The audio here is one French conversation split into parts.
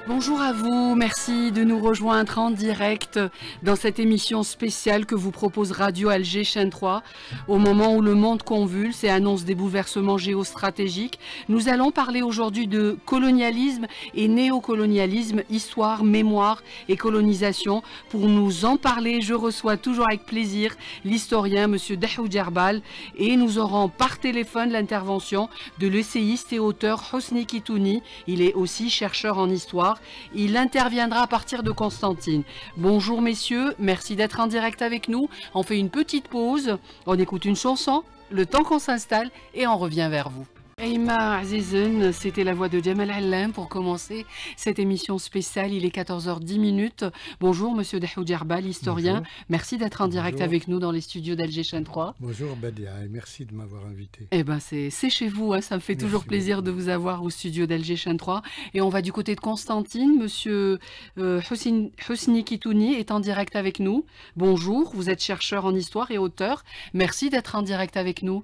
Bonjour à vous, merci de nous rejoindre en direct dans cette émission spéciale que vous propose Radio Alger Chaîne 3. Au moment où le monde convulse et annonce des bouleversements géostratégiques, nous allons parler aujourd'hui de colonialisme et néocolonialisme, histoire, mémoire et colonisation. Pour nous en parler, je reçois toujours avec plaisir l'historien Monsieur Dahou Djerbal et nous aurons par téléphone l'intervention de l'essayiste et auteur Hosni Kitouni. Il est aussi chercheur en histoire. Il interviendra à partir de Constantine. Bonjour messieurs, merci d'être en direct avec nous. On fait une petite pause, on écoute une chanson, le temps qu'on s'installe et on revient vers vous. Aïma Azizen, c'était la voix de Jamal Allam pour commencer cette émission spéciale. Il est 14h10. Bonjour Monsieur Dahou Djerbal, historien. Bonjour. Merci d'être en direct avec nous dans les studios d'Alger Chaîne 3. Bonjour Badia et merci de m'avoir invité. Eh ben c'est chez vous, hein, ça me fait toujours plaisir de vous avoir au studio d'Alger Chaîne 3. Et on va du côté de Constantine. Monsieur Hosni Kitouni est en direct avec nous. Bonjour, vous êtes chercheur en histoire et auteur. Merci d'être en direct avec nous.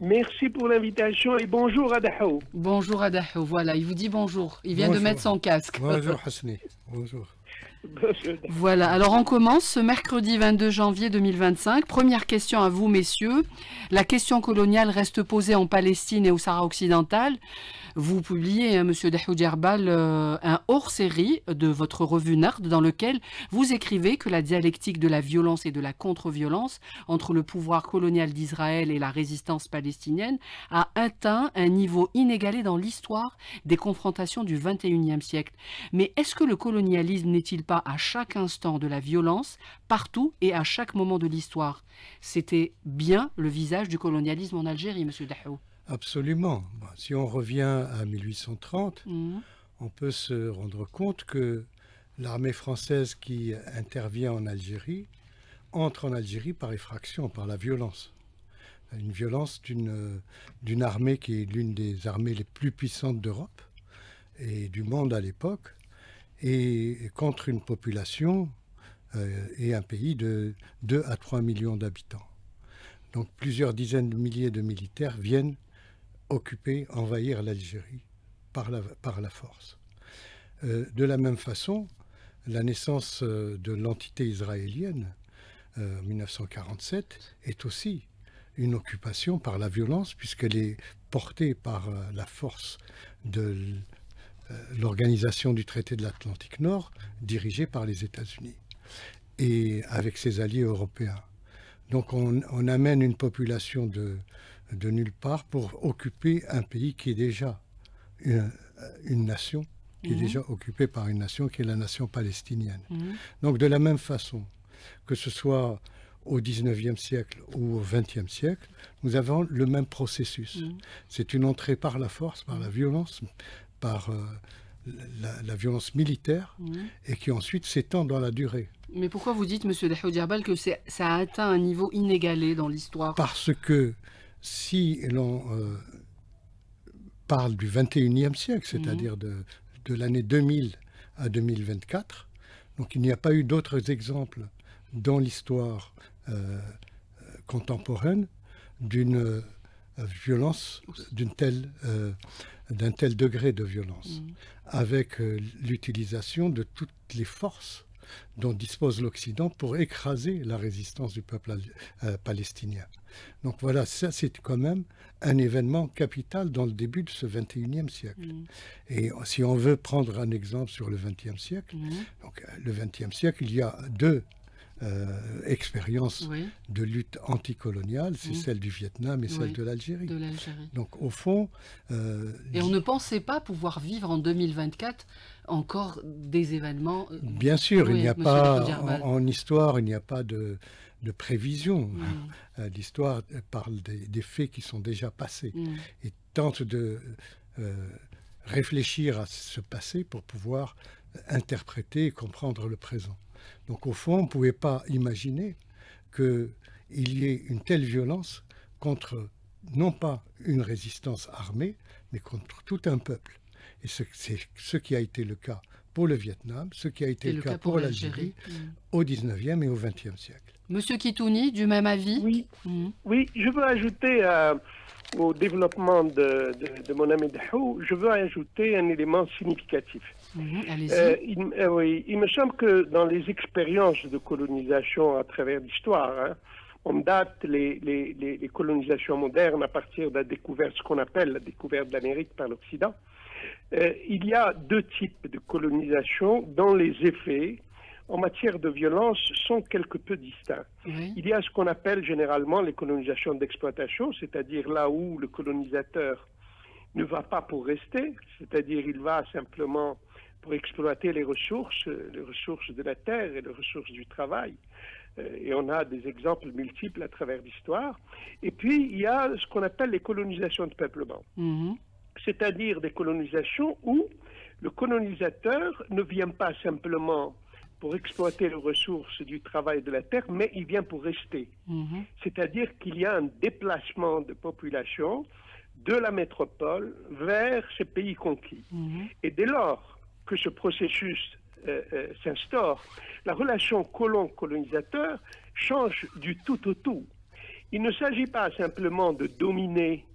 Merci pour l'invitation et bonjour à Dahou. Bonjour à Dahou, voilà, il vous dit bonjour. Il vient de mettre son casque. Bonjour Hosni, bonjour. Voilà, alors on commence ce mercredi 22 janvier 2025. Première question à vous messieurs. La question coloniale reste posée en Palestine et au Sahara occidental. Vous publiez, Monsieur Dahou Djerbal, un hors-série de votre revue Nard dans lequel vous écrivez que la dialectique de la violence et de la contre-violence entre le pouvoir colonial d'Israël et la résistance palestinienne a atteint un niveau inégalé dans l'histoire des confrontations du XXIe siècle. Mais est-ce que le colonialisme n'est-il pas à chaque instant de la violence, partout et à chaque moment de l'histoire? C'était bien le visage du colonialisme en Algérie, Monsieur Dahou. Absolument. Si on revient à 1830, on peut se rendre compte que l'armée française qui intervient en Algérie entre en Algérie par effraction, par la violence. Une violence d'une armée qui est l'une des armées les plus puissantes d'Europe et du monde à l'époque, et contre une population et un pays de 2 à 3 millions d'habitants. Donc plusieurs dizaines de milliers de militaires viennent occuper, envahir l'Algérie par la force. De la même façon, la naissance de l'entité israélienne en 1947 est aussi une occupation par la violence puisqu'elle est portée par la force de l'organisation du traité de l'Atlantique Nord dirigée par les États-Unis et avec ses alliés européens. Donc on amène une population de nulle part pour occuper un pays qui est déjà une nation, qui est déjà occupée par une nation qui est la nation palestinienne. Donc de la même façon, que ce soit au XIXe siècle ou au XXe siècle, nous avons le même processus. C'est une entrée par la force, par la violence, par la violence militaire et qui ensuite s'étend dans la durée. Mais pourquoi vous dites, Monsieur Dahou Djerbal, que ça a atteint un niveau inégalé dans l'histoire? Parce que si l'on parle du XXIe siècle, c'est-à-dire de l'année 2000 à 2024, donc il n'y a pas eu d'autres exemples dans l'histoire contemporaine d'une violence, d'un tel degré de violence, avec l'utilisation de toutes les forces dont dispose l'Occident pour écraser la résistance du peuple palestinien. Donc voilà, ça c'est quand même un événement capital dans le début de ce XXIe siècle. Et si on veut prendre un exemple sur le XXe siècle, donc le XXe siècle, il y a deux expériences de lutte anticoloniale, c'est celle du Vietnam et celle de l'Algérie. Donc au fond... et on ne pensait pas pouvoir vivre en 2024 encore des événements... Bien sûr, il n'y a pas, en histoire, il n'y a pas de prévision. L'histoire parle des faits qui sont déjà passés et tente de réfléchir à ce passé pour pouvoir interpréter et comprendre le présent. Donc au fond, on ne pouvait pas imaginer qu'il y ait une telle violence contre, non pas une résistance armée, mais contre tout un peuple. Et c'est ce qui a été le cas pour le Vietnam, ce qui a été le cas pour l'Algérie au XIXe et au XXe siècle. Monsieur Kitouni, du même avis? Oui, oui, je veux ajouter au développement de mon ami Dahou, je veux ajouter un élément significatif. Allez-y. Il me semble que dans les expériences de colonisation à travers l'histoire, on date les colonisations modernes à partir de la découverte, ce qu'on appelle la découverte de l'Amérique par l'Occident. Il y a deux types de colonisation dont les effets en matière de violence sont quelque peu distincts. Oui. Il y a ce qu'on appelle généralement les colonisations d'exploitation, c'est-à-dire là où le colonisateur ne va pas pour rester, c'est-à-dire il va simplement pour exploiter les ressources de la terre et les ressources du travail. Et on a des exemples multiples à travers l'histoire. Et puis, il y a ce qu'on appelle les colonisations de peuplement. C'est-à-dire des colonisations où le colonisateur ne vient pas simplement pour exploiter les ressources du travail de la terre, mais il vient pour rester. C'est-à-dire qu'il y a un déplacement de population de la métropole vers ces pays conquis. Et dès lors que ce processus s'instaure, la relation colon-colonisateur change du tout au tout. Il ne s'agit pas simplement de dominer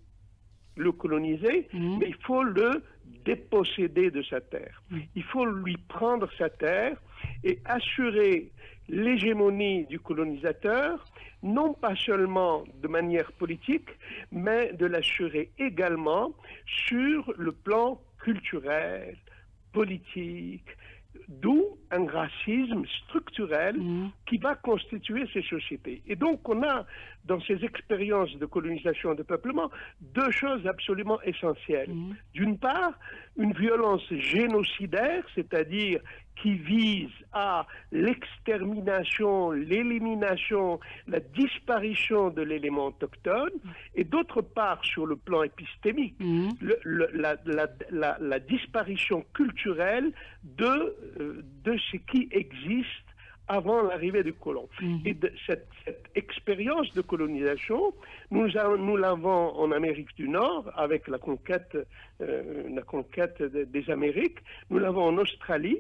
le colonisé, mais il faut le déposséder de sa terre. Il faut lui prendre sa terre et assurer l'hégémonie du colonisateur, non pas seulement de manière politique, mais de l'assurer également sur le plan culturel, politique, d'où un racisme structurel qui va constituer ces sociétés. Et donc on a dans ces expériences de colonisation et de peuplement deux choses absolument essentielles. D'une part, une violence génocidaire, c'est-à-dire qui vise à l'extermination, l'élimination, la disparition de l'élément autochtone, et d'autre part, sur le plan épistémique, la disparition culturelle de ce qui existe avant l'arrivée du colon. Et de cette expérience de colonisation, nous l'avons en Amérique du Nord avec la conquête des Amériques, nous l'avons en Australie,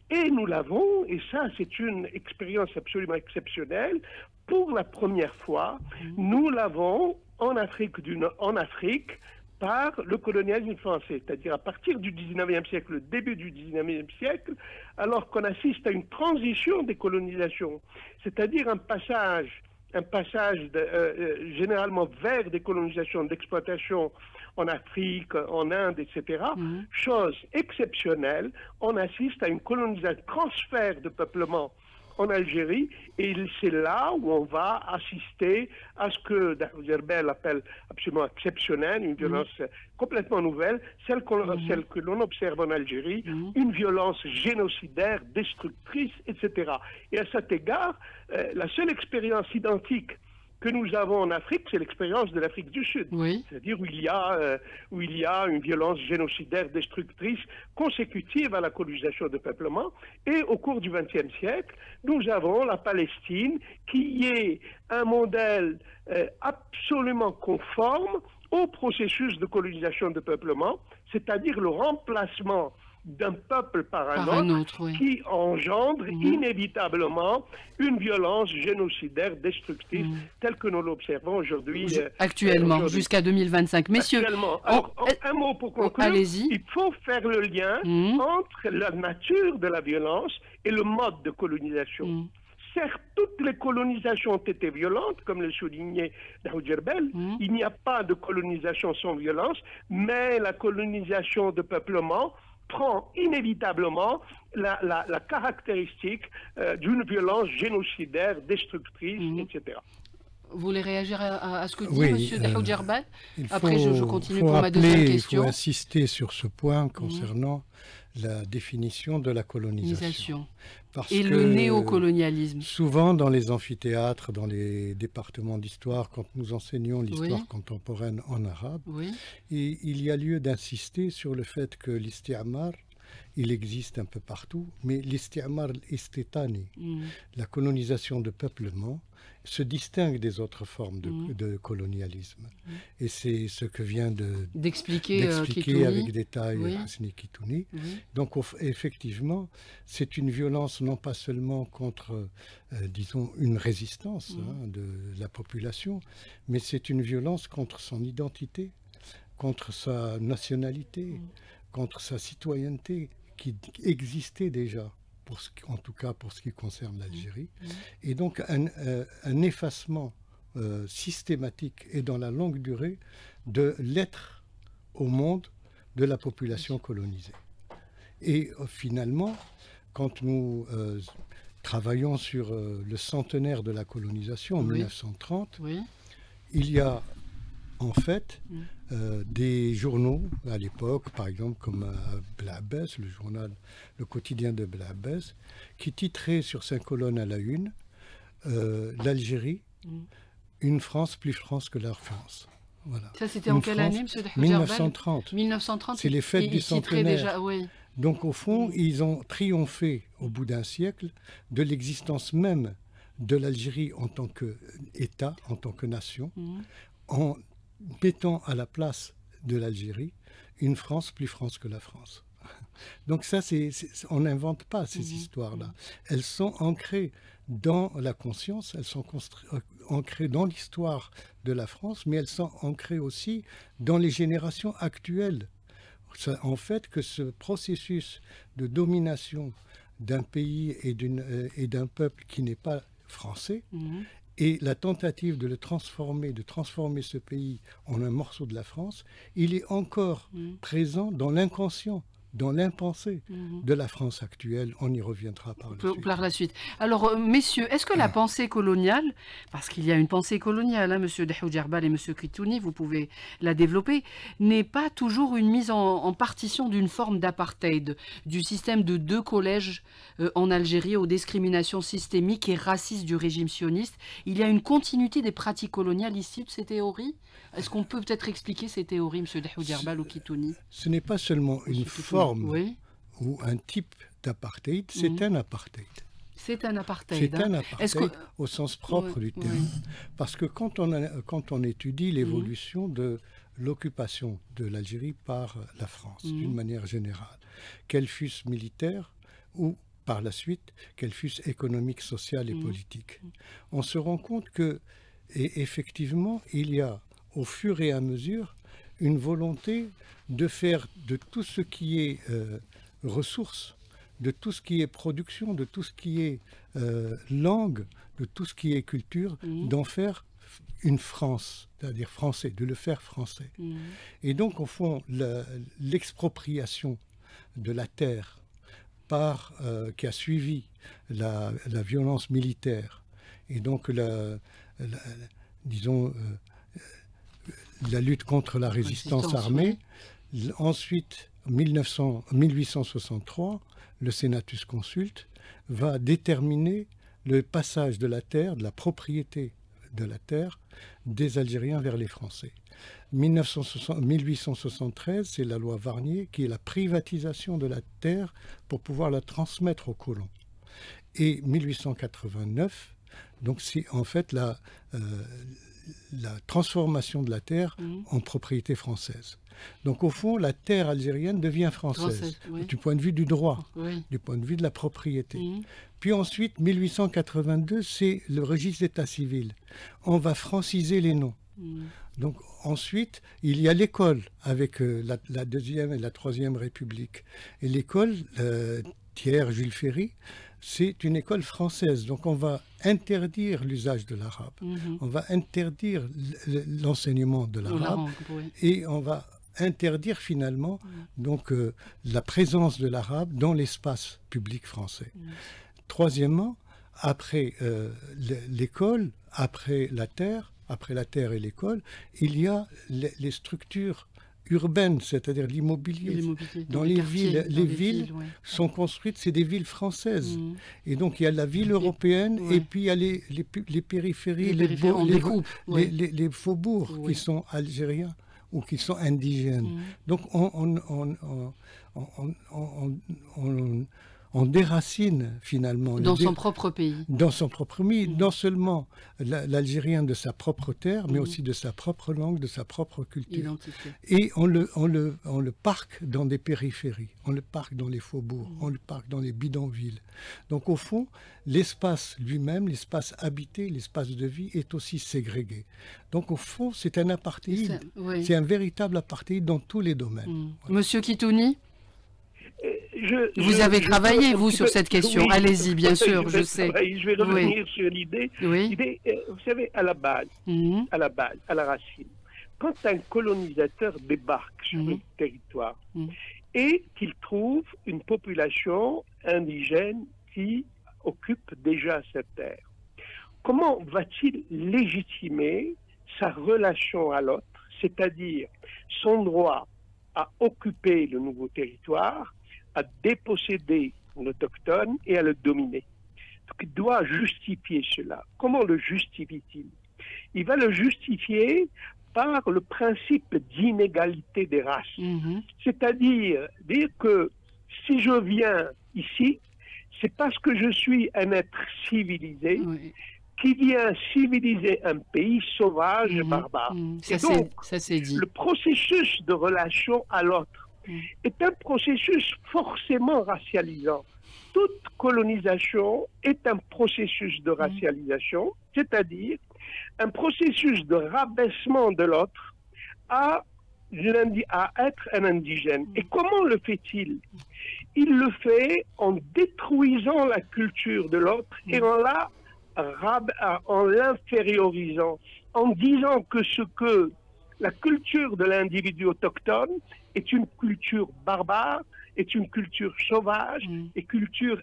et nous l'avons, et ça c'est une expérience absolument exceptionnelle, pour la première fois, nous l'avons en Afrique par le colonialisme français, c'est-à-dire à partir du 19e siècle, le début du 19e siècle, alors qu'on assiste à une transition des colonisations, c'est-à-dire un passage généralement vers des colonisations d'exploitation en Afrique, en Inde, etc. Chose exceptionnelle, on assiste à une colonisation, transfert de peuplement en Algérie, et c'est là où on va assister à ce que Dahoujerbel appelle absolument exceptionnel, une violence complètement nouvelle, celle que l'on observe en Algérie, une violence génocidaire, destructrice, etc. Et à cet égard, la seule expérience identique que nous avons en Afrique, c'est l'expérience de l'Afrique du Sud. C'est-à-dire où il y a une violence génocidaire destructrice consécutive à la colonisation de peuplement. Et au cours du XXe siècle, nous avons la Palestine qui est un modèle absolument conforme au processus de colonisation de peuplement, c'est-à-dire le remplacement d'un peuple par un autre qui engendre inévitablement une violence génocidaire destructrice telle que nous l'observons aujourd'hui. Actuellement, jusqu'à 2025. Messieurs, actuellement. Alors, un mot pour conclure. Il faut faire le lien entre la nature de la violence et le mode de colonisation. Certes, toutes les colonisations ont été violentes, comme le soulignait Dahoujerbel. Il n'y a pas de colonisation sans violence, mais la colonisation de peuplement prend inévitablement la caractéristique d'une violence génocidaire, destructrice, etc. Vous voulez réagir à ce que dit M. Dahoujerbel? Après, je continue pour ma deuxième question. Il faut insister sur ce point concernant la définition de la colonisation. Et le néocolonialisme. Souvent, dans les amphithéâtres, dans les départements d'histoire, quand nous enseignons l'histoire contemporaine en arabe, il y a lieu d'insister sur le fait que l'isti'amar il existe un peu partout, mais l'isti'mar al-istitani, la colonisation de peuplement, se distingue des autres formes de colonialisme. Et c'est ce que vient d'expliquer avec détail Hasni Kitouni. Donc effectivement, c'est une violence non pas seulement contre, disons, une résistance de la population, mais c'est une violence contre son identité, contre sa nationalité, contre sa citoyenneté qui existait déjà, en tout cas pour ce qui concerne l'Algérie. Et donc un effacement systématique et dans la longue durée de l'être au monde de la population colonisée. Et finalement, quand nous travaillons sur le centenaire de la colonisation en 1930, il y a en fait des journaux à l'époque, par exemple comme Blabès, le quotidien de Blabès, qui titrait sur 5 colonnes à la une l'Algérie, une France plus France que la France. Voilà. Ça c'était en quelle année, M. Dahouj 1930. 1930. C'est les fêtes du centenaire. Déjà, Donc au fond, ils ont triomphé au bout d'un siècle de l'existence même de l'Algérie en tant qu'État, en tant que nation, en mettant à la place de l'Algérie une France plus France que la France. Donc ça, on n'invente pas ces histoires-là. Elles sont ancrées dans la conscience, elles sont ancrées dans l'histoire de la France, mais elles sont ancrées aussi dans les générations actuelles. En fait, que ce processus de domination d'un pays et d'un peuple qui n'est pas français, et la tentative de transformer ce pays en un morceau de la France, il est encore présent dans l'inconscient, dans l'impensé de la France actuelle. On y reviendra par la suite. Alors, messieurs, est-ce que la pensée coloniale, parce qu'il y a une pensée coloniale, monsieur Dahouj Erbal et monsieur Kitouni, vous pouvez la développer, n'est pas toujours une mise en partition d'une forme d'apartheid, du système de 2 collèges en Algérie aux discriminations systémiques et racistes du régime sioniste? Il y a une continuité des pratiques coloniales ici de ces théories? Est-ce qu'on peut peut-être expliquer ces théories, monsieur Dahouj Erbal ou Kitouni? Ce n'est pas seulement une forme ou un type d'apartheid, c'est un apartheid. C'est un apartheid. C'est un apartheid au sens propre du terme. Parce que quand on étudie l'évolution de l'occupation de l'Algérie par la France, d'une manière générale, qu'elle fût militaire ou par la suite, qu'elle fût économique, sociale et politique, on se rend compte que, effectivement, il y a, au fur et à mesure, une volonté de faire de tout ce qui est ressources, de tout ce qui est production, de tout ce qui est langue, de tout ce qui est culture, d'en faire une France, c'est-à-dire français, de le faire français. Et donc, au fond, l'expropriation de la terre qui a suivi la violence militaire, et donc disons, la lutte contre la résistance armée. Ensuite, 1863, le Senatus Consulte va déterminer le passage de la terre, de la propriété de la terre des Algériens vers les Français. 1873, c'est la loi Varnier qui est la privatisation de la terre pour pouvoir la transmettre aux colons. Et 1889, donc c'est en fait la transformation de la terre en propriété française. Donc au fond, la terre algérienne devient française, du point de vue du droit, du point de vue de la propriété. Puis ensuite, 1882, c'est le registre d'état civil. On va franciser les noms. Donc ensuite, il y a l'école avec la deuxième et la troisième République. Et l'école, Thiers, Jules Ferry, c'est une école française. Donc on va interdire l'usage de l'arabe. On va interdire l'enseignement de l'arabe. Et on va interdire finalement donc, la présence de l'arabe dans l'espace public français. Troisièmement, après l'école, après la terre et l'école, il y a les structures urbaines, c'est-à-dire l'immobilier. Dans les villes, les villes sont construites, c'est des villes françaises. Et donc il y a la ville européenne et puis il y a les périphéries, les faubourgs qui sont algériens ou qui sont indigènes. Donc on déracine finalement. Dans son propre pays. Dans son propre pays, non seulement l'Algérien de sa propre terre, mais aussi de sa propre langue, de sa propre culture. Identité. Et on le parque dans des périphéries, on le parque dans les faubourgs, on le parque dans les bidonvilles. Donc au fond, l'espace lui-même, l'espace habité, l'espace de vie est aussi ségrégé. Donc au fond, c'est un apartheid, c'est un véritable apartheid dans tous les domaines. Voilà. Monsieur Kitouni, vous avez travaillé, vous, sur cette question. Oui, allez-y, bien sûr, je sais. Je vais revenir sur l'idée. Vous savez, à la base, à la racine, quand un colonisateur débarque sur un territoire et qu'il trouve une population indigène qui occupe déjà cette terre, comment va-t-il légitimer sa relation à l'autre, c'est-à-dire son droit à occuper le nouveau territoire, à déposséder l'autochtone et à le dominer? Donc, il doit justifier cela. Comment le justifie-t-il? Il va le justifier par le principe d'inégalité des races. C'est-à-dire dire que si je viens ici, c'est parce que je suis un être civilisé qui vient civiliser un pays sauvage et barbare. Et donc, ça c'est dit. Le processus de relation à l'autre est un processus forcément racialisant. Toute colonisation est un processus de racialisation, c'est-à-dire un processus de rabaissement de l'autre à être un indigène. Et comment le fait-il? Il le fait en détruisant la culture de l'autre et en l'infériorisant, en disant que la culture de l'individu autochtone est une culture barbare, est une culture sauvage, et culture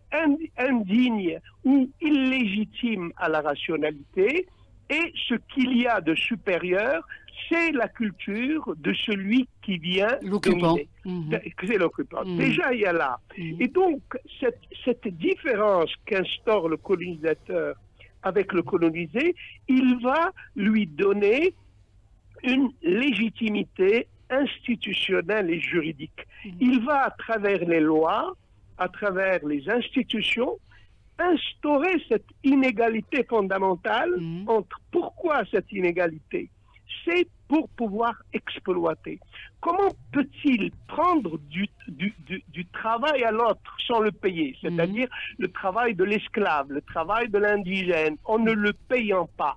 indigne ou illégitime à la rationalité, et ce qu'il y a de supérieur, c'est la culture de celui qui vient dominer. C'est l'occupant. Déjà, il y a là. Et donc, cette différence qu'instaure le colonisateur avec le colonisé, il va lui donner une légitimité institutionnelle et juridique. Il va, à travers les lois, à travers les institutions, instaurer cette inégalité fondamentale entre... Pourquoi cette inégalité? C'est pour pouvoir exploiter. Comment peut-il prendre du travail à l'autre sans le payer? C'est-à-dire le travail de l'esclave, le travail de l'indigène, en ne le payant pas.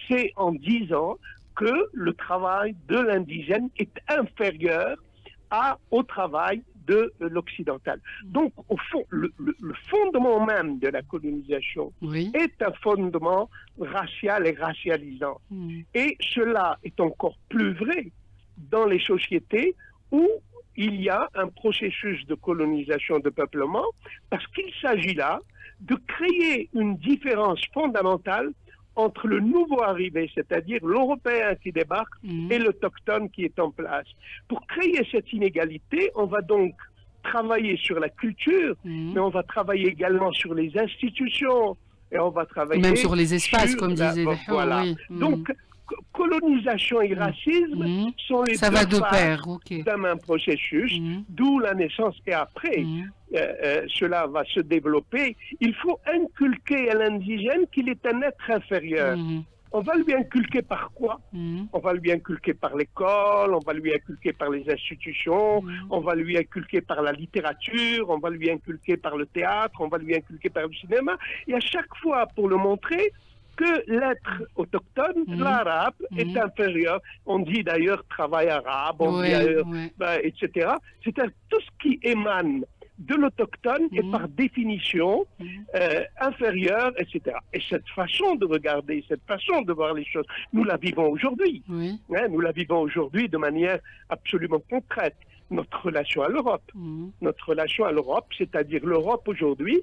C'est en disant que le travail de l'indigène est inférieur au travail de l'occidental. Donc, au fond, le fondement même de la colonisation est un fondement racial et racialisant. Et cela est encore plus vrai dans les sociétés où il y a un processus de colonisation, de peuplement, parce qu'il s'agit là de créer une différence fondamentale entre le nouveau arrivé, c'est-à-dire l'Européen qui débarque, et l'Autochtone qui est en place. Pour créer cette inégalité, on va donc travailler sur la culture, mais on va travailler également sur les institutions, et on va travailler... Même sur les espaces, comme disait... Voilà. Donc, colonisation et racisme sont les deux phases d'un même processus, d'où la naissance. Et après, cela va se développer. Il faut inculquer à l'indigène qu'il est un être inférieur. On va lui inculquer par quoi? On va lui inculquer par l'école, on va lui inculquer par les institutions, on va lui inculquer par la littérature, on va lui inculquer par le théâtre, on va lui inculquer par le cinéma. Et à chaque fois, pour le montrer, que l'être autochtone, l'arabe, est inférieur. On dit d'ailleurs travail arabe, on dit d'ailleurs, etc. C'est-à-dire tout ce qui émane de l'autochtone est par définition inférieur, etc. Et cette façon de regarder, cette façon de voir les choses, nous la vivons aujourd'hui. Nous la vivons aujourd'hui de manière absolument concrète. Notre relation à l'Europe. Notre relation à l'Europe, c'est-à-dire l'Europe aujourd'hui,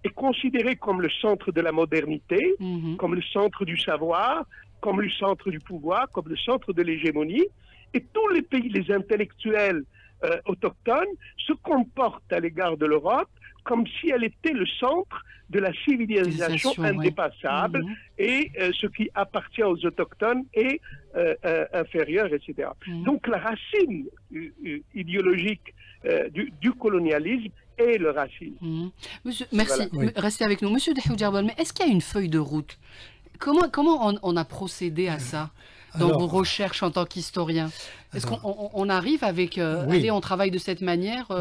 est considéré comme le centre de la modernité, comme le centre du savoir, comme le centre du pouvoir, comme le centre de l'hégémonie. Et tous les pays, les intellectuels autochtones, se comportent à l'égard de l'Europe comme si elle était le centre de la civilisation indépassable et ce qui appartient aux autochtones est inférieur, etc. Donc la racine idéologique du colonialisme et le racisme. Monsieur, merci. Voilà. Restez avec nous. Monsieur Dahou Djerbal, mais est-ce qu'il y a une feuille de route? Comment on a procédé à ça dans vos recherches en tant qu'historien? Est-ce qu'on arrive avec... allez, on travaille de cette manière,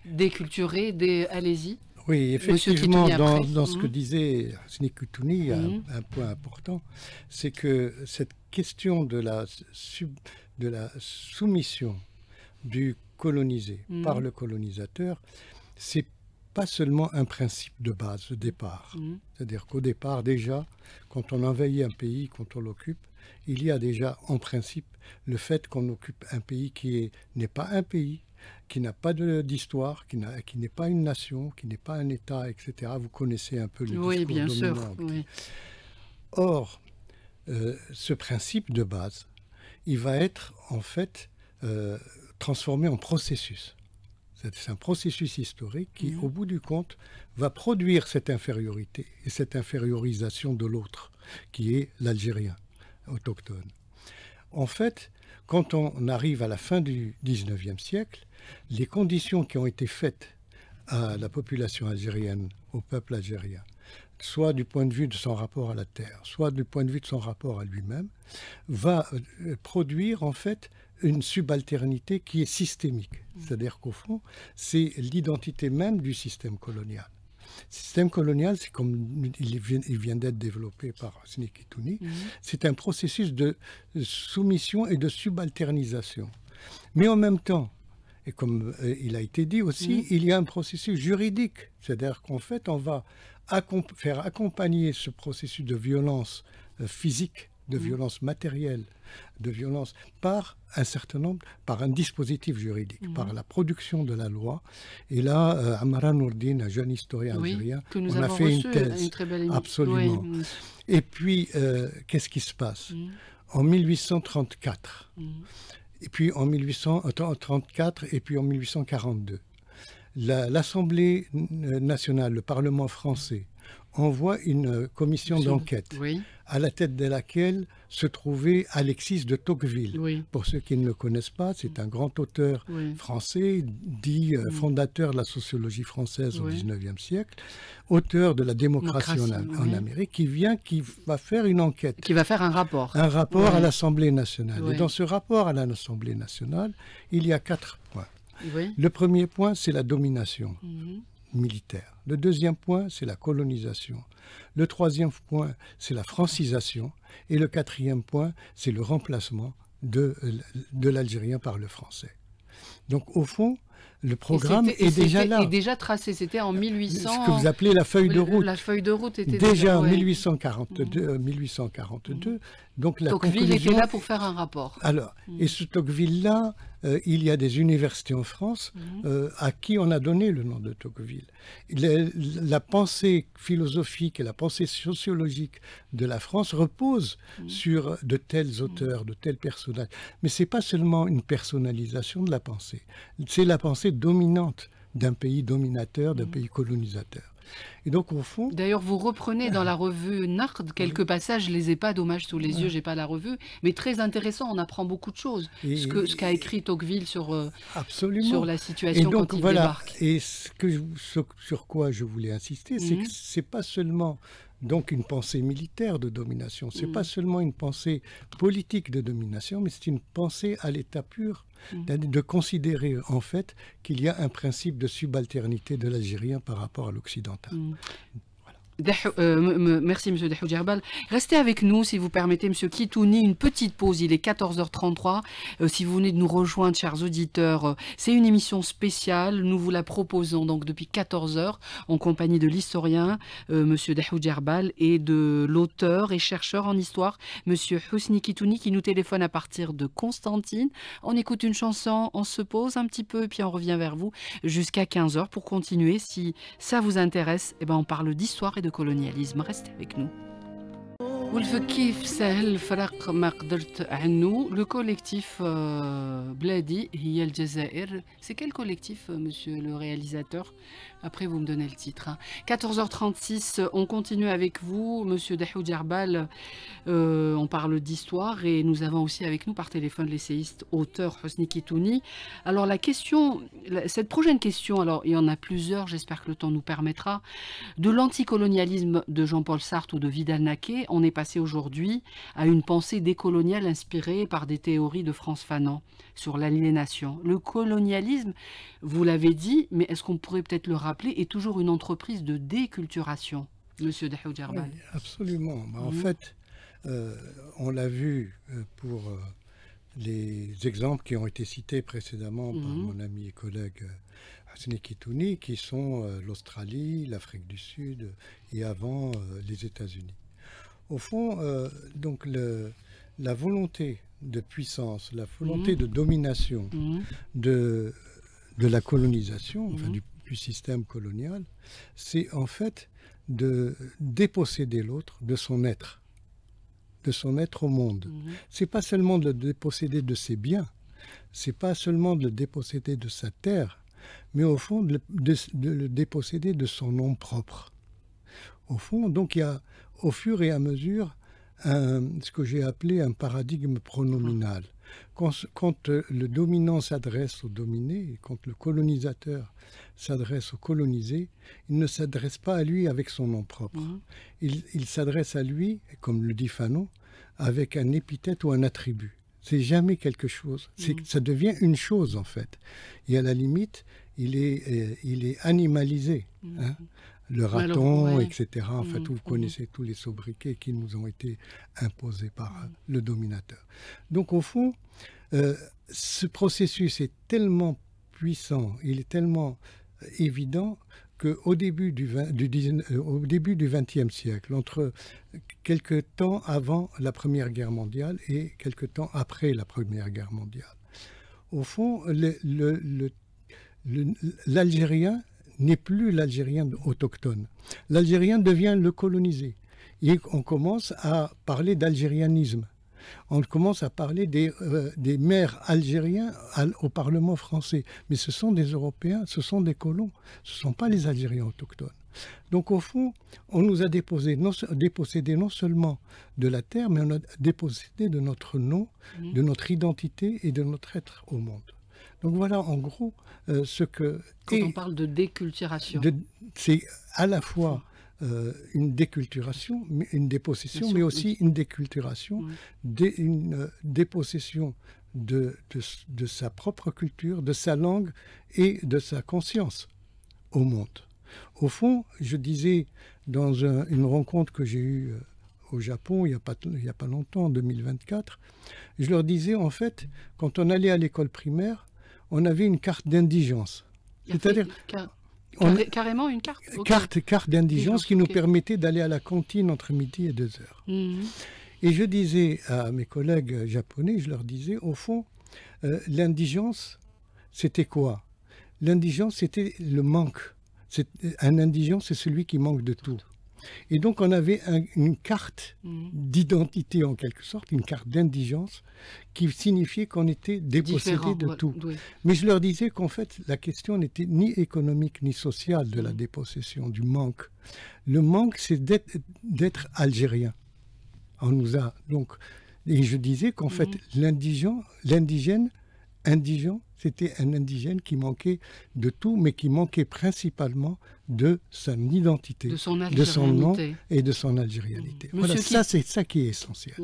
déculturé, allez-y. Oui, effectivement, dans ce que disait Hosni Koutouni, il y a un point important, c'est que cette question de la soumission du colonisé par le colonisateur, c'est pas seulement un principe de base, de départ. C'est-à-dire qu'au départ, déjà, quand on envahit un pays, quand on l'occupe, il y a déjà en principe le fait qu'on occupe un pays qui n'est pas un pays, qui n'a pas d'histoire, qui n'est pas une nation, qui n'est pas un État, etc. Vous connaissez un peu le discours dominant. Bien sûr. Oui. Or, ce principe de base, il va être en fait transformé en processus. C'est un processus historique qui, au bout du compte, va produire cette infériorité et cette infériorisation de l'autre, qui est l'Algérien autochtone. En fait, quand on arrive à la fin du XIXe siècle, les conditions qui ont été faites à la population algérienne, au peuple algérien, soit du point de vue de son rapport à la terre, soit du point de vue de son rapport à lui-même, va produire en fait une subalternité qui est systémique. C'est-à-dire qu'au fond, c'est l'identité même du système colonial. Le système colonial, c'est comme il vient d'être développé par Hosni Koutouni, c'est un processus de soumission et de subalternisation. Mais en même temps, et comme il a été dit aussi, il y a un processus juridique. C'est-à-dire qu'en fait, on va faire accompagner ce processus de violence physique, de violence matérielle, de violence par un dispositif juridique, par la production de la loi. Et là, Amara Nourdine, un jeune historien algérien, on a fait une thèse. Une très belle émission. Absolument. Oui. Et puis, qu'est-ce qui se passe en 1834 et puis en 1834 et puis en 1842, l'Assemblée nationale, le Parlement français, envoie une commission d'enquête à la tête de laquelle se trouvait Alexis de Tocqueville. Pour ceux qui ne le connaissent pas, c'est un grand auteur français, dit fondateur de la sociologie française au XIXe siècle, auteur de la démocratie en Amérique, qui va faire une enquête. Qui va faire un rapport. Un rapport à l'Assemblée nationale. Et dans ce rapport à l'Assemblée nationale, il y a 4 points. Le premier point, c'est la domination militaire. Le deuxième point, c'est la colonisation. Le troisième point, c'est la francisation. Et le quatrième point, c'est le remplacement de l'algérien par le français. Donc, au fond, le programme est déjà là. Et déjà tracé, c'était en 1800... Ce que vous appelez la feuille de route. La feuille de route était déjà en 1842. Donc la Tocqueville était là pour faire un rapport. Alors, et ce Tocqueville-là, il y a des universités en France à qui on a donné le nom de Tocqueville. La pensée philosophique et la pensée sociologique de la France repose sur de tels auteurs, de tels personnages. Mais ce n'est pas seulement une personnalisation de la pensée, c'est la pensée dominante d'un pays dominateur, d'un pays colonisateur. Et donc, au fond... D'ailleurs, vous reprenez dans la revue Naqd quelques passages, je ne les ai pas, dommage, sous les yeux, je n'ai pas la revue, mais très intéressant, on apprend beaucoup de choses. Ce qu'a écrit Tocqueville sur la situation quand il débarque. Et sur quoi je voulais insister, c'est que ce n'est pas seulement donc une pensée militaire de domination, ce n'est pas seulement une pensée politique de domination, mais c'est une pensée à l'état pur, de considérer en fait qu'il y a un principe de subalternité de l'Algérien par rapport à l'occidental. Merci M. Dahou Djerbal. Restez avec nous si vous permettez M. Koutouni, une petite pause, il est 14h33. Si vous venez de nous rejoindre, chers auditeurs, c'est une émission spéciale, nous vous la proposons donc depuis 14h en compagnie de l'historien M. Dahou Djerbal et de l'auteur et chercheur en histoire M. Hosni Koutouni qui nous téléphone à partir de Constantine. On écoute une chanson, on se pose un petit peu et puis on revient vers vous jusqu'à 15h pour continuer. Si ça vous intéresse, eh ben on parle d'histoire et de colonialisme. Restez avec nous. والكيف سهل الفرق ما قدرت عنه لو كوليكتيف بلادي هي الجزائر. C'est quel collectif, monsieur le réalisateur? Après, vous me donnez le titre. 14h36, on continue avec vous, monsieur Dahoud Jarbal. On parle d'histoire et nous avons aussi avec nous par téléphone l'essayiste auteur Hosni Kitouni. Alors la question, cette prochaine question, alors il y en a plusieurs, j'espère que le temps nous permettra. De l'anticolonialisme de Jean-Paul Sartre ou de Vidal-Naquet, on est passé aujourd'hui à une pensée décoloniale inspirée par des théories de Frantz Fanon sur l'aliénation. Le colonialisme, vous l'avez dit, mais est-ce qu'on pourrait peut-être le rappeler, est toujours une entreprise de déculturation, monsieur Dahoud Jarbal? Oui, absolument. En fait, on l'a vu pour les exemples qui ont été cités précédemment par mon ami et collègue Hosni Kitouni, qui sont l'Australie, l'Afrique du Sud et avant les États-Unis. Au fond, donc la volonté de puissance, la volonté de domination de la colonisation, enfin, du système colonial, c'est en fait de déposséder l'autre de son être au monde. C'est pas seulement de le déposséder de ses biens, c'est pas seulement de le déposséder de sa terre, mais au fond de le déposséder de son nom propre. Au fond, donc il y a au fur et à mesure ce que j'ai appelé un paradigme pronominal. Quand le dominant s'adresse au dominé, quand le colonisateur s'adresse au colonisé, il ne s'adresse pas à lui avec son nom propre. Il s'adresse à lui, comme le dit Fanon, avec un épithète ou un attribut. C'est jamais quelque chose. Ça devient une chose, en fait. Et à la limite, il est animalisé. Hein. Le raton, etc. En fait, vous connaissez tous les sobriquets qui nous ont été imposés par le dominateur. Donc, au fond, ce processus est tellement puissant, il est tellement évident qu'au début du XXe siècle, entre quelque temps avant la Première Guerre mondiale et quelque temps après la Première Guerre mondiale, au fond, l'Algérien n'est plus l'Algérien autochtone. L'Algérien devient le colonisé. Et on commence à parler d'algérianisme. On commence à parler des maires algériens au Parlement français. Mais ce sont des Européens, ce sont des colons, ce ne sont pas les Algériens autochtones. Donc au fond, on nous a dépossédé non seulement de la terre, mais on a dépossédé de notre nom, de notre identité et de notre être au monde. Donc voilà en gros ce que... Quand on parle de déculturation. C'est à la fois une déculturation, une dépossession, mais aussi une déculturation, une dépossession de sa propre culture, de sa langue et de sa conscience au monde. Au fond, je disais dans une rencontre que j'ai eue au Japon il n'y a pas longtemps, en 2024, je leur disais en fait, quand on allait à l'école primaire, on avait une carte d'indigence. C'est-à-dire... Carrément une carte. Carte d'indigence qui nous permettait d'aller à la cantine entre midi et 2 heures. Et je disais à mes collègues japonais, je leur disais, au fond, l'indigence, c'était quoi? L'indigence, c'était le manque. Un indigent, c'est celui qui manque de tout. Et donc, on avait une carte d'identité, en quelque sorte, une carte d'indigence, qui signifiait qu'on était dépossédé de tout. Mais je leur disais qu'en fait, la question n'était ni économique ni sociale de la dépossession, du manque. Le manque, c'est d'être algérien. On nous a donc... Et je disais qu'en fait, l'indigène, c'était un indigène qui manquait de tout, mais qui manquait principalement de son identité, de son nom et de son algérianité. Voilà, c'est ça qui est essentiel.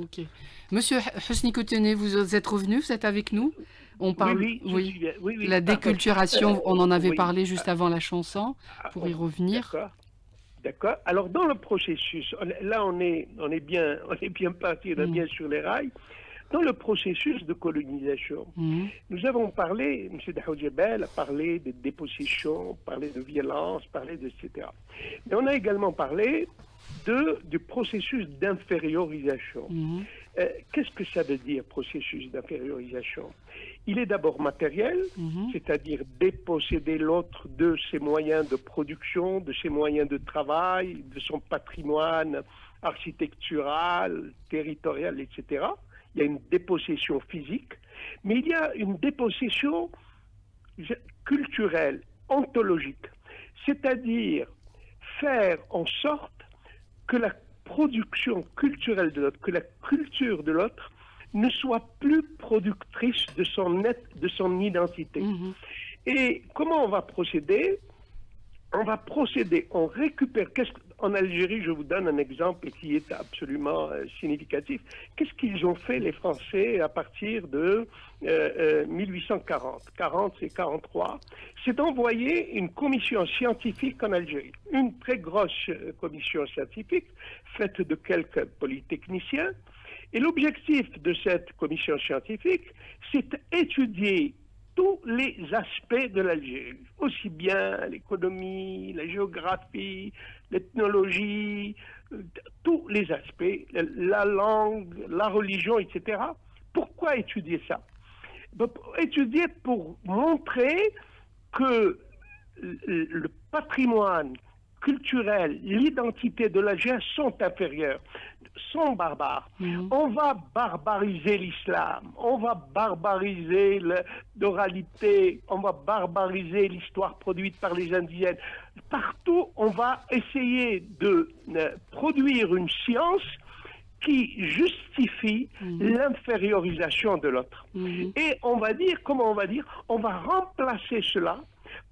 Monsieur Hosni Kitouni, vous êtes revenu, vous êtes avec nous? On parle, oui, la déculturation, on en avait parlé juste avant la chanson, pour y revenir. D'accord. Alors dans le processus, là on est bien parti, on est bien sur les rails. Dans le processus de colonisation, nous avons parlé, M. Dahoud Jarbal a parlé de dépossession, parlé de violence, parlé de etc. Mais on a également parlé du processus d'infériorisation. Qu'est-ce que ça veut dire, processus d'infériorisation? Il est d'abord matériel, c'est-à-dire déposséder l'autre de ses moyens de production, de ses moyens de travail, de son patrimoine architectural, territorial, etc. Il y a une dépossession physique, mais il y a une dépossession culturelle, ontologique, c'est-à-dire faire en sorte que la production culturelle de l'autre, que la culture de l'autre ne soit plus productrice de son identité. Et comment on va procéder? On récupère. En Algérie, je vous donne un exemple qui est absolument significatif. Qu'est-ce qu'ils ont fait, les Français, à partir de 1840? 40, c'est 43. C'est d'envoyer une commission scientifique en Algérie. Une très grosse commission scientifique, faite de quelques polytechniciens. Et l'objectif de cette commission scientifique, c'est d'étudier tous les aspects de l'Algérie, aussi bien l'économie, la géographie, l'ethnologie, tous les aspects, la langue, la religion, etc. Pourquoi étudier ça? Étudier pour montrer que le patrimoine culturel, l'identité de l'Algérie sont inférieurs, sont barbares. On va barbariser l'islam, on va barbariser l'oralité, on va barbariser l'histoire produite par les Indiennes. Partout, on va essayer de produire une science qui justifie l'infériorisation de l'autre. Et on va dire, comment on va dire? On va remplacer cela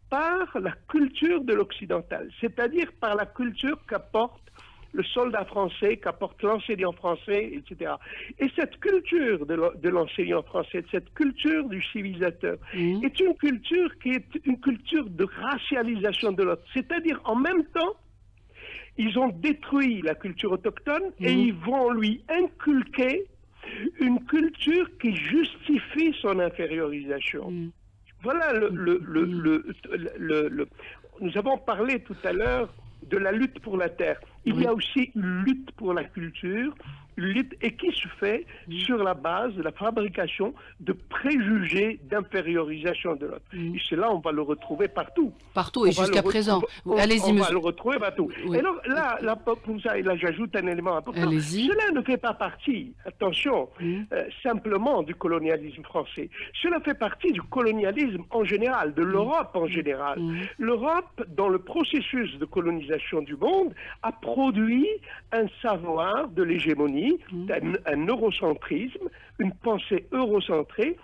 par la culture de l'occidental, c'est-à-dire par la culture qu'apporte le soldat français, qu'apporte l'enseignant français, etc. Et cette culture de l'enseignant français, cette culture du civilisateur, est une culture qui est une culture de racialisation de l'autre. C'est-à-dire, en même temps, ils ont détruit la culture autochtone et ils vont lui inculquer une culture qui justifie son infériorisation. Voilà nous avons parlé tout à l'heure de la lutte pour la terre. Il y a aussi une lutte pour la culture, et qui se fait sur la base de la fabrication de préjugés d'infériorisation de l'autre. Et cela, on va le retrouver partout. Partout et jusqu'à présent. Allez-y, monsieur. On va le retrouver partout. Et alors, là, j'ajoute un élément important. Cela ne fait pas partie, attention, simplement du colonialisme français. Cela fait partie du colonialisme en général, de l'Europe en général. L'Europe, dans le processus de colonisation du monde, a produit un savoir de l'hégémonie, un eurocentrisme, une pensée eurocentrée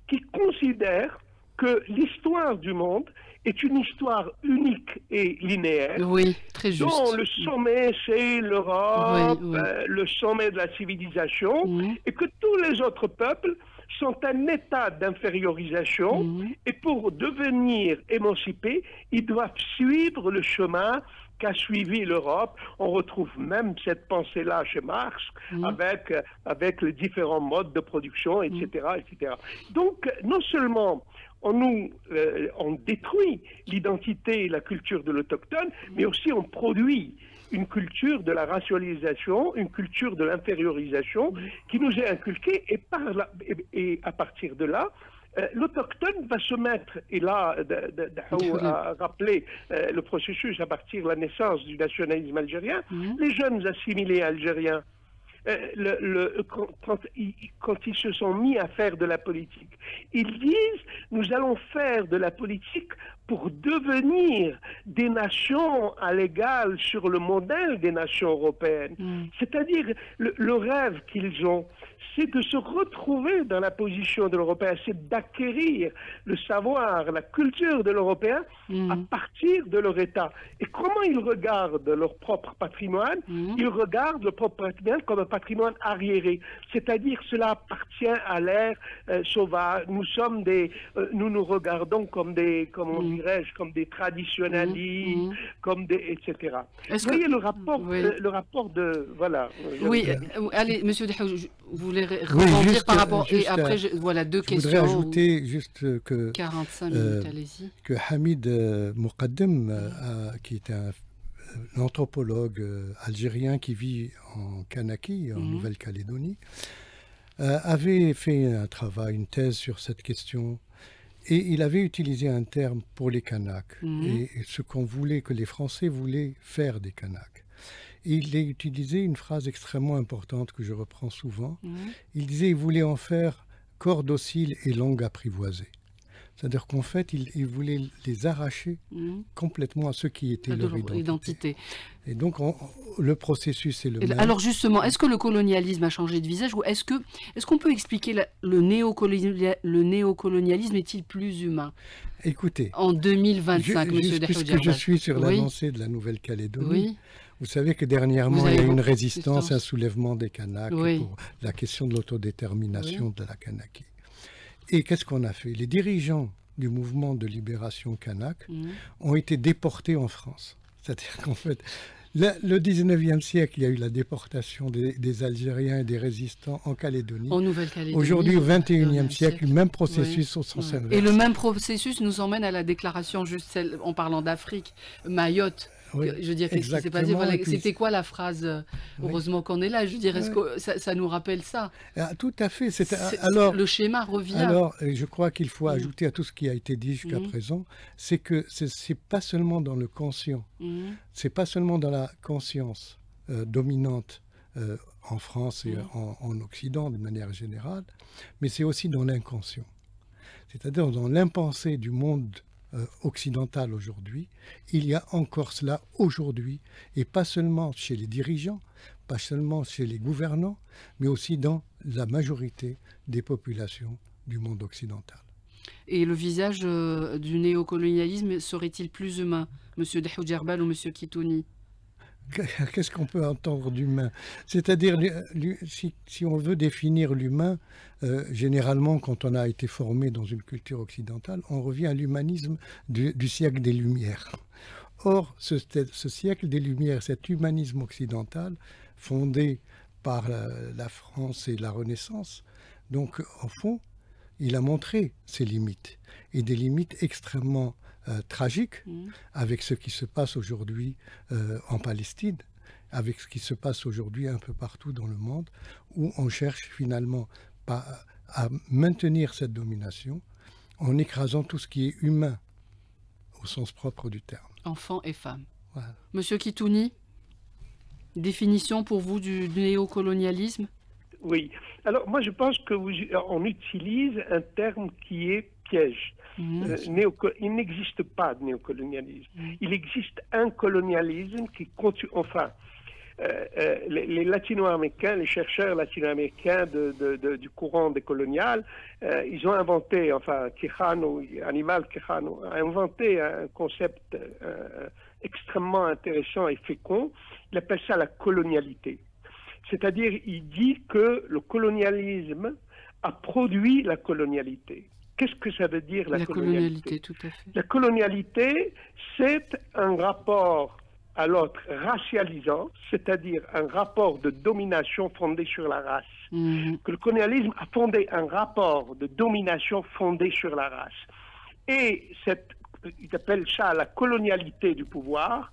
qui considère que l'histoire du monde est une histoire unique et linéaire. Oui, très juste. Dont le sommet, c'est l'Europe, le sommet de la civilisation, et que tous les autres peuples sont un état d'infériorisation, et pour devenir émancipés, ils doivent suivre le chemin qu'a suivi l'Europe. On retrouve même cette pensée-là chez Marx, avec les différents modes de production, etc. etc. Donc, non seulement on détruit l'identité et la culture de l'autochtone, mais aussi on produit une culture de la racialisation, une culture de l'infériorisation qui nous est inculquée, et à partir de là, l'autochtone va se mettre, et là, Daho a rappelé le processus à partir de la naissance du nationalisme algérien, les jeunes assimilés algériens, quand ils se sont mis à faire de la politique, ils disent, nous allons faire de la politique pour devenir des nations à l'égal sur le modèle des nations européennes. C'est-à-dire, le rêve qu'ils ont, c'est de se retrouver dans la position de l'Européen, c'est d'acquérir le savoir, la culture de l'Européen à partir de leur État. Et comment ils regardent leur propre patrimoine? Ils regardent le propre patrimoine comme un patrimoine arriéré. C'est-à-dire, cela appartient à l'ère sauvage. Nous nous regardons comme des, comment dirais-je, comme des traditionalistes, comme des, etc. Vous voyez le rapport de, voilà. Oui, allez, monsieur Daho, vous voulez rebondir par rapport, et après, voilà, deux questions. Je voudrais ajouter juste que 45 minutes, allez-y. Que Hamid Moukaddem, qui est un anthropologue algérien qui vit en Kanaki, en Nouvelle-Calédonie, avait fait un travail, une thèse sur cette question. Et il avait utilisé un terme pour les Kanaks, et ce qu'on voulait, que les Français voulaient faire des Kanaks. Et il a utilisé une phrase extrêmement importante que je reprends souvent. Il disait qu'il voulait en faire corps docile et langue apprivoisée. C'est-à-dire qu'en fait, il voulait les arracher complètement à ce qui était leur identité. Et donc, le processus est le même. Alors justement, est-ce que le colonialisme a changé de visage ou est-ce qu'on peut expliquer le néocolonialisme est-il plus humain? Écoutez, en 2025, monsieur Dahou puisque je suis sur l'avancée de la Nouvelle-Calédonie, vous savez que dernièrement, il y a eu une résistance, un soulèvement des Kanaks pour la question de l'autodétermination de la Kanaky. Et qu'est-ce qu'on a fait? Les dirigeants du mouvement de libération kanak ont été déportés en France. C'est-à-dire qu'en fait, le 19e siècle, il y a eu la déportation des Algériens et des résistants en Calédonie. En Nouvelle-Calédonie. Aujourd'hui, au 21e siècle, le même processus au sens inverse. Et le même processus nous emmène à la déclaration, juste celle, en parlant d'Afrique, Mayotte. Je veux dire, qu'est-ce qui s'est passé? Voilà, c'était quoi la phrase? Heureusement qu'on est là. Je veux dire, est-ce que ça nous rappelle ça? Tout à fait. Alors, le schéma revient. Alors, je crois qu'il faut ajouter à tout ce qui a été dit jusqu'à présent, c'est que c'est pas seulement dans le conscient, c'est pas seulement dans la conscience dominante en France et en Occident de manière générale, mais c'est aussi dans l'inconscient. C'est-à-dire dans l'impensé du monde occidentale aujourd'hui, il y a encore cela aujourd'hui, et pas seulement chez les dirigeants, pas seulement chez les gouvernants, mais aussi dans la majorité des populations du monde occidental. Et le visage du néocolonialisme serait-il plus humain, monsieur Dahou Djerbal ou monsieur Kitouni? Qu'est-ce qu'on peut entendre d'humain? C'est-à-dire, si on veut définir l'humain, généralement, quand on a été formé dans une culture occidentale, on revient à l'humanisme du siècle des Lumières. Or, ce siècle des Lumières, cet humanisme occidental, fondé par la France et la Renaissance, donc, au fond, il a montré ses limites, et des limites extrêmement tragique avec ce qui se passe aujourd'hui en Palestine, avec ce qui se passe aujourd'hui un peu partout dans le monde, où on cherche finalement à maintenir cette domination en écrasant tout ce qui est humain au sens propre du terme. Enfants et femmes. Voilà. Monsieur Kitouni, définition pour vous du néocolonialisme? Oui. Alors moi je pense qu'on utilise un terme qui est piège. Il n'existe pas de néocolonialisme. Il existe un colonialisme qui continue. Enfin, les latino-américains, les chercheurs latino-américains du courant décolonial, ils ont inventé, enfin, Aníbal Quijano a inventé un concept extrêmement intéressant et fécond. Il appelle ça la colonialité. C'est-à-dire, il dit que le colonialisme a produit la colonialité. Qu'est-ce que ça veut dire la colonialité? Tout à fait. La colonialité, c'est un rapport à l'autre racialisant, c'est-à-dire un rapport de domination fondé sur la race. Que le colonialisme a fondé un rapport de domination fondé sur la race. Et il appelle ça la colonialité du pouvoir,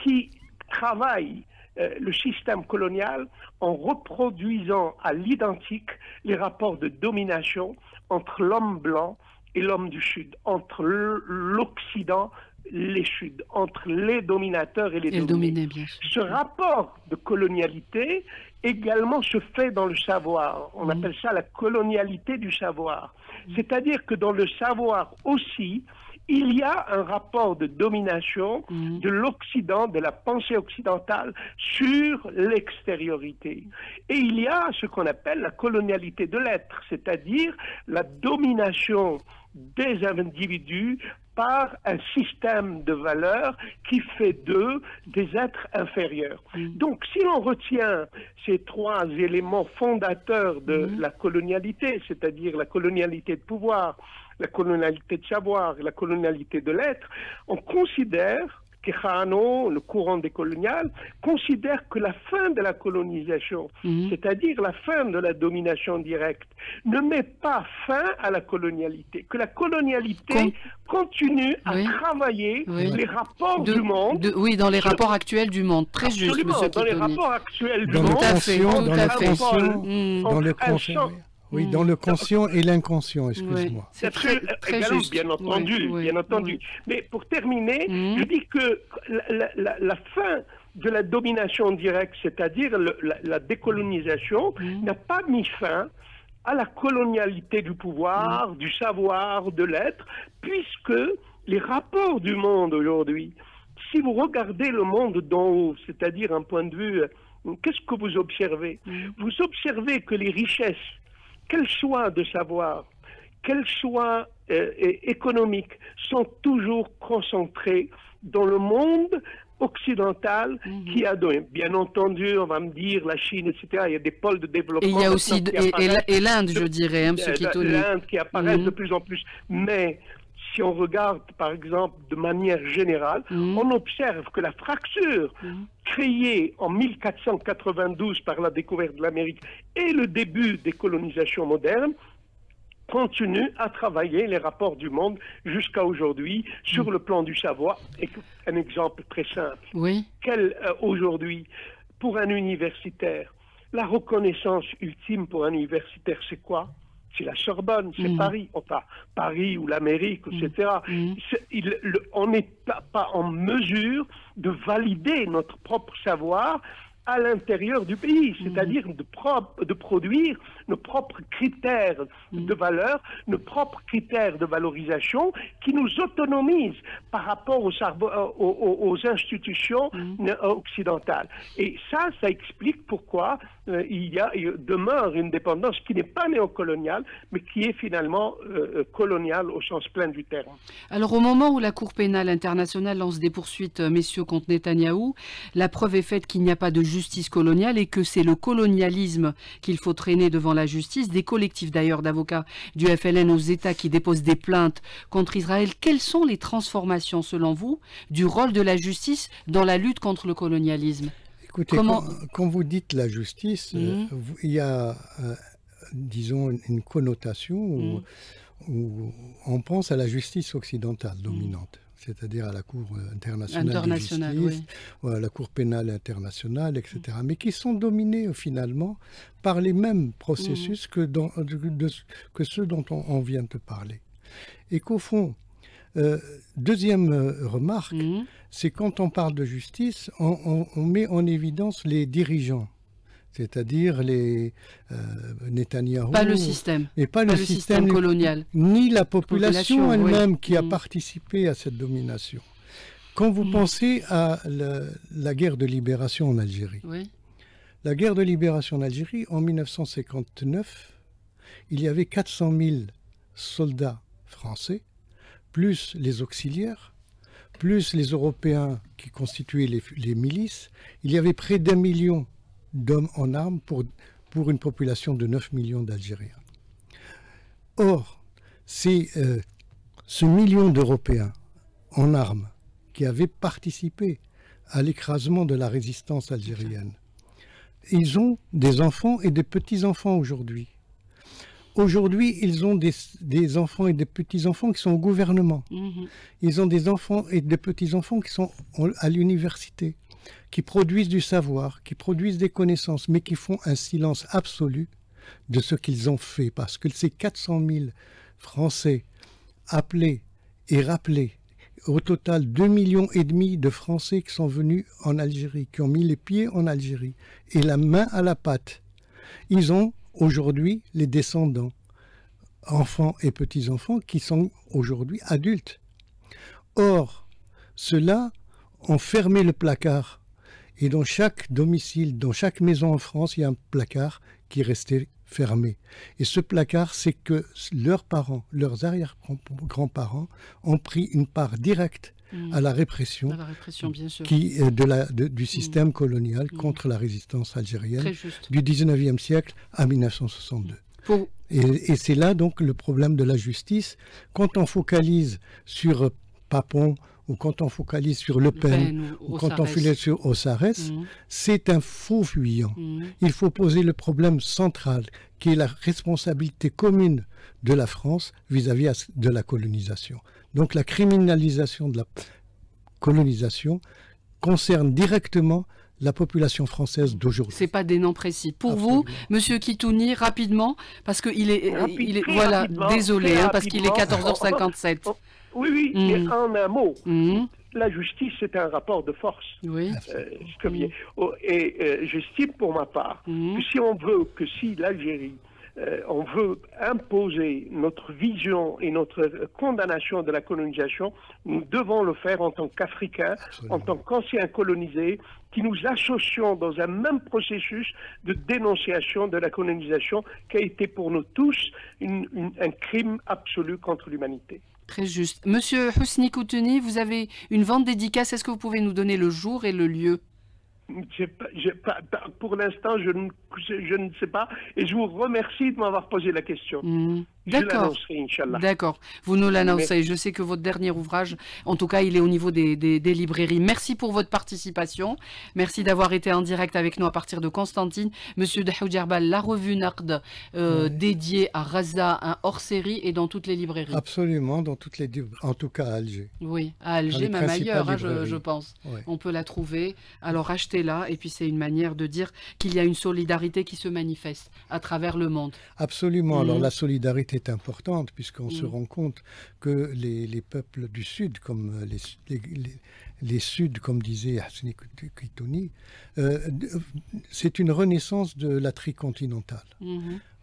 qui travaille le système colonial en reproduisant à l'identique les rapports de domination entre l'homme blanc et l'homme du Sud, entre l'Occident et les Sud, entre les dominateurs et les dominés. Bien sûr. Ce rapport de colonialité également se fait dans le savoir. On appelle ça la colonialité du savoir. C'est-à-dire que dans le savoir aussi, il y a un rapport de domination de l'Occident, de la pensée occidentale sur l'extériorité. Et il y a ce qu'on appelle la colonialité de l'être, c'est-à-dire la domination des individus par un système de valeurs qui fait d'eux des êtres inférieurs. Donc, si l'on retient ces trois éléments fondateurs de la colonialité, c'est-à-dire la colonialité de pouvoir, la colonialité de savoir et la colonialité de l'être, on considère Quijano, le courant décolonial, considère que la fin de la colonisation, c'est-à-dire la fin de la domination directe, ne met pas fin à la colonialité, que la colonialité continue à travailler les rapports du monde. Oui, dans les rapports actuels du monde. Très juste, absolument, monsieur dans les Kittoni. rapports actuels du Dans monde. le conscient, dans le conscient, oui, dans le conscient et l'inconscient, excuse-moi. C'est très juste. Bien entendu, bien entendu. Mais pour terminer, je dis que la fin de la domination directe, c'est-à-dire la décolonisation, n'a pas mis fin à la colonialité du pouvoir, du savoir, de l'être, puisque les rapports du monde aujourd'hui, si vous regardez le monde d'en haut, c'est-à-dire un point de vue, qu'est-ce que vous observez? Vous observez que les richesses, qu'elles soient de savoir, qu'elles soient économiques, sont toujours concentrées dans le monde occidental qui a donné. Bien entendu, on va me dire la Chine, etc. Il y a des pôles de développement. Et il y a aussi et l'Inde, je dirais, hein, M. Kittoni. L'Inde qui apparaissent de plus en plus. Mais si on regarde, par exemple, de manière générale, on observe que la fracture créée en 1492 par la découverte de l'Amérique et le début des colonisations modernes continue à travailler les rapports du monde jusqu'à aujourd'hui sur le plan du savoir. Et un exemple très simple. Oui. Aujourd'hui, pour un universitaire, la reconnaissance ultime pour un universitaire, c'est quoi? C'est la Sorbonne, c'est Paris, enfin Paris ou l'Amérique, etc. On n'est pas en mesure de valider notre propre savoir à l'intérieur du pays, c'est-à-dire de produire nos propres critères de valeur, nos propres critères de valorisation qui nous autonomisent par rapport aux institutions occidentales. Et ça explique pourquoi il demeure une dépendance qui n'est pas néocoloniale, mais qui est finalement coloniale au sens plein du terme. Alors au moment où la Cour pénale internationale lance des poursuites, messieurs, contre Netanyahou, la preuve est faite qu'il n'y a pas de justice coloniale et que c'est le colonialisme qu'il faut traîner devant la justice. Des collectifs d'ailleurs d'avocats du FLN aux États qui déposent des plaintes contre Israël. Quelles sont les transformations selon vous du rôle de la justice dans la lutte contre le colonialisme? Écoutez, quand vous dites la justice, il y a, disons, une connotation où on pense à la justice occidentale dominante. C'est-à-dire à la Cour internationale de justice, à la Cour pénale internationale, etc., mais qui sont dominés finalement par les mêmes processus que ceux dont on vient de parler. Et qu'au fond, deuxième remarque, c'est quand on parle de justice, on met en évidence les dirigeants. C'est-à-dire les Netanyahou. Pas le système. Et pas le système colonial. Ni la population elle-même qui a participé à cette domination. Quand vous pensez à la guerre de libération en Algérie. La guerre de libération en Algérie, en 1959, il y avait 400 000 soldats français, plus les auxiliaires, plus les Européens qui constituaient les milices. Il y avait près d'1 million d'hommes en armes pour une population de 9 millions d'Algériens. Or, c'est ce million d'Européens en armes qui avaient participé à l'écrasement de la résistance algérienne. Ils ont des enfants et des petits-enfants aujourd'hui. Aujourd'hui, ils ont des enfants et des petits-enfants qui sont au gouvernement. Ils ont des enfants et des petits-enfants qui sont à l'université, qui produisent du savoir, qui produisent des connaissances, mais qui font un silence absolu de ce qu'ils ont fait. Parce que ces 400 000 Français appelés et rappelés, au total 2,5 millions de Français qui sont venus en Algérie, qui ont mis les pieds en Algérie, et la main à la pâte, ils ont aujourd'hui les descendants, enfants et petits-enfants, qui sont aujourd'hui adultes. Or, ceux-là ont fermé le placard. Et dans chaque domicile, dans chaque maison en France, il y a un placard qui est resté fermé. Et ce placard, c'est que leurs parents, leurs arrière-grands-parents ont pris une part directe à la répression, bien sûr. Du système colonial contre la résistance algérienne du 19e siècle à 1962. Et c'est là donc le problème de la justice. Quand on focalise sur Papon ou quand on focalise sur Le Pen, ou quand on focalise sur Ossarès, c'est un faux fuyant. Il faut poser le problème central, qui est la responsabilité commune de la France vis-à-vis de la colonisation. Donc la criminalisation de la colonisation concerne directement la population française d'aujourd'hui. C'est pas des noms précis. Pour vous, Monsieur Kitouni, rapidement, parce qu'il est, voilà, désolé, parce qu'il est 14h57. Oui, mais en un mot, la justice, c'est un rapport de force. Oui. J'estime pour ma part que si l'Algérie, on veut imposer notre vision et notre condamnation de la colonisation, nous devons le faire en tant qu'Africains, en tant qu'anciens colonisés, qui nous associons dans un même processus de dénonciation de la colonisation qui a été pour nous tous un crime absolu contre l'humanité. Très juste. Monsieur Husni Kitouni, vous avez une vente dédicace. Est-ce que vous pouvez nous donner le jour et le lieu? Pour l'instant, je ne sais pas. Et je vous remercie de m'avoir posé la question. D'accord. D'accord. Vous nous l'annoncez. Je sais que votre dernier ouvrage, en tout cas, il est au niveau des librairies. Merci pour votre participation. Merci d'avoir été en direct avec nous à partir de Constantine. Monsieur Dahoudjerbal, la revue Naqd dédiée à Raza, un hors-série, et dans toutes les librairies. Absolument, en tout cas à Alger. Oui, à Alger, même ailleurs, je pense. Oui. On peut la trouver. Alors achetez-la, et puis c'est une manière de dire qu'il y a une solidarité qui se manifeste à travers le monde. Absolument. Alors la solidarité est importante, puisqu'on se rend compte que les peuples du Sud, comme les Suds, comme disait Husni Kitouni, c'est une renaissance de la tricontinentale.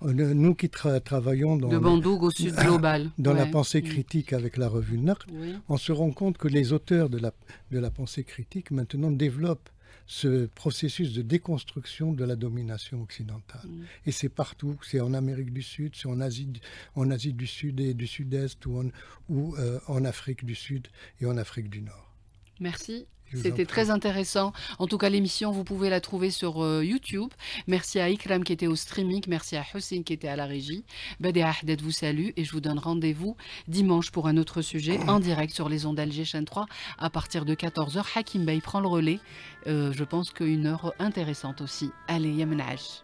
Nous qui travaillons dans, de Bandoug au Sud global, dans la pensée critique avec la revue Naqd, on se rend compte que les auteurs de la pensée critique maintenant développent ce processus de déconstruction de la domination occidentale. Et c'est partout, c'est en Amérique du Sud, c'est en Asie du Sud et du Sud-Est, ou en Afrique du Sud et en Afrique du Nord. Merci. C'était très intéressant. En tout cas, l'émission, vous pouvez la trouver sur YouTube. Merci à Ikram qui était au streaming. Merci à Hussein qui était à la régie. Badia Ahdet vous salue et je vous donne rendez-vous dimanche pour un autre sujet en direct sur les ondes Alger chaîne 3 à partir de 14h. Hakim Bey prend le relais. Je pense qu'une heure intéressante aussi. Allez, Yamenaj.